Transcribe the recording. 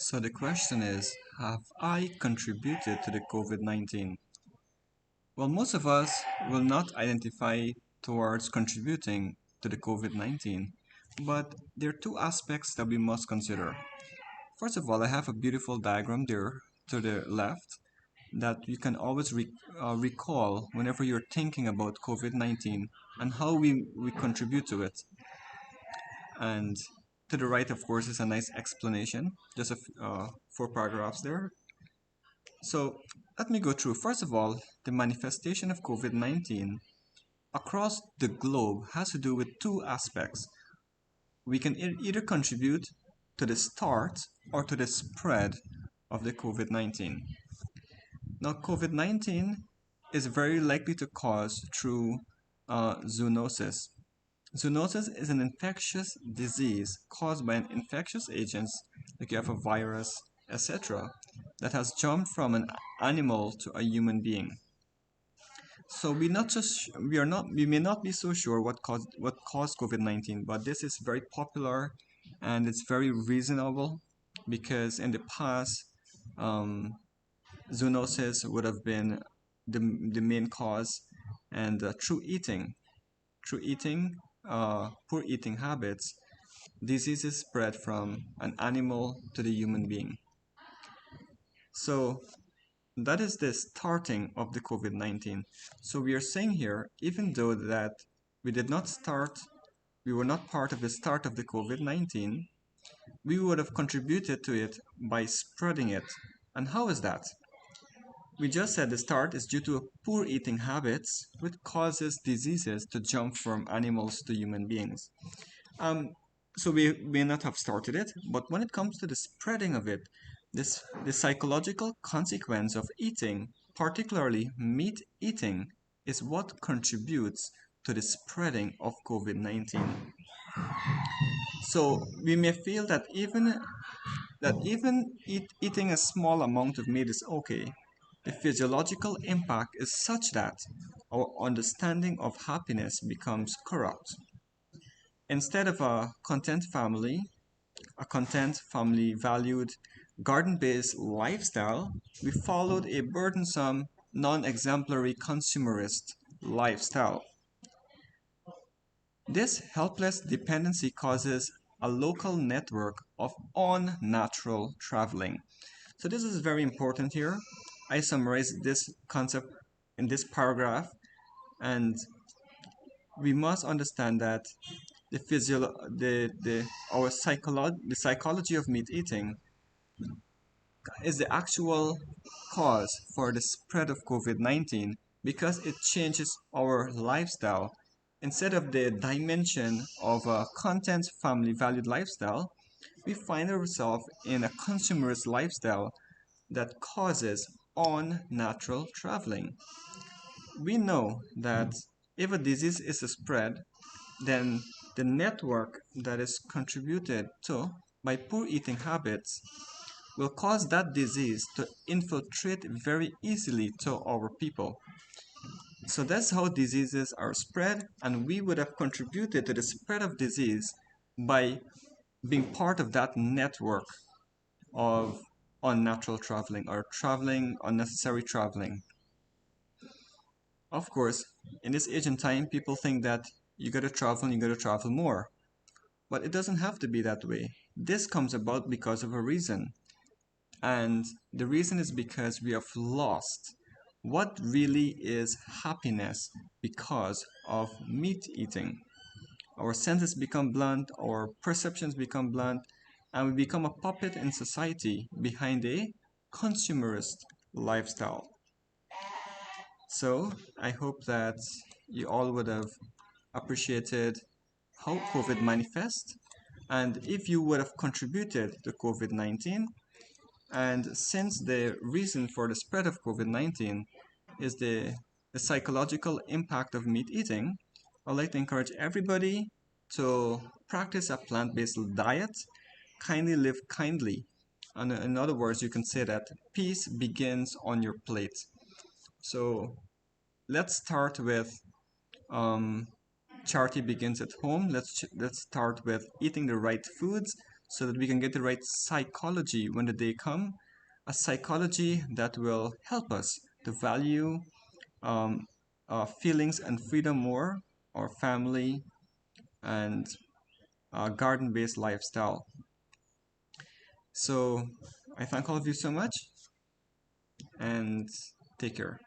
So the question is, have I contributed to the COVID-19? Well, most of us will not identify towards contributing to the COVID-19, but there are two aspects that we must consider. First of all, I have a beautiful diagram there to the left that you can always recall whenever you're thinking about COVID-19 and how we contribute to it. And to the right, of course, is a nice explanation, just four paragraphs there. So let me go through. First of all, the manifestation of COVID-19 across the globe has to do with two aspects. We can either contribute to the start or to the spread of the COVID-19. Now, COVID-19 is very likely to cause through zoonosis. Zoonosis is an infectious disease caused by an infectious agent, like you have a virus, etc., that has jumped from an animal to a human being. So we may not be so sure what caused COVID-19, but this is very popular and it's very reasonable because in the past, um, zoonosis would have been the main cause, and through eating, poor eating habits, diseases spread from an animal to the human being. So that is the starting of the COVID-19. So we are saying here, even though that we did not start, we were not part of the start of the COVID-19, we would have contributed to it by spreading it. And how is that? We just said the start is due to poor eating habits, which causes diseases to jump from animals to human beings. Um, so we may not have started it, but when it comes to the spreading of it, the psychological consequence of eating, particularly meat eating, is what contributes to the spreading of COVID-19. So we may feel that eating a small amount of meat is okay. The physiological impact is such that our understanding of happiness becomes corrupt. Instead of a content family valued garden-based lifestyle, we followed a burdensome, non-exemplary consumerist lifestyle. This helpless dependency causes a local network of unnatural traveling. So this is very important here. I summarize this concept in this paragraph, and we must understand that the psychology of meat eating is the actual cause for the spread of COVID-19 because it changes our lifestyle. Instead of the dimension of a content family valued lifestyle, we find ourselves in a consumerist lifestyle that causes unnatural traveling. We know that if a disease is spread, then the network that is contributed to by poor eating habits will cause that disease to infiltrate very easily to our people. So that's how diseases are spread, and we would have contributed to the spread of disease by being part of that network of unnatural traveling or unnecessary traveling. Of course, in this age and time, people think that you gotta travel and you gotta travel more. But it doesn't have to be that way. This comes about because of a reason. And the reason is because we have lost what really is happiness because of meat eating. Our senses become blunt, our perceptions become blunt, and we become a puppet in society behind a consumerist lifestyle. So I hope that you all would have appreciated how COVID manifests and if you would have contributed to COVID-19. And since the reason for the spread of COVID-19 is the psychological impact of meat eating, I'd like to encourage everybody to practice a plant-based diet, kindly live kindly. And in other words, you can say that peace begins on your plate. So let's start with charity begins at home. Let's start with eating the right foods so that we can get the right psychology when the day come, a psychology that will help us to value um, feelings and freedom more, our family, and garden-based lifestyle. So I thank all of you so much, and take care.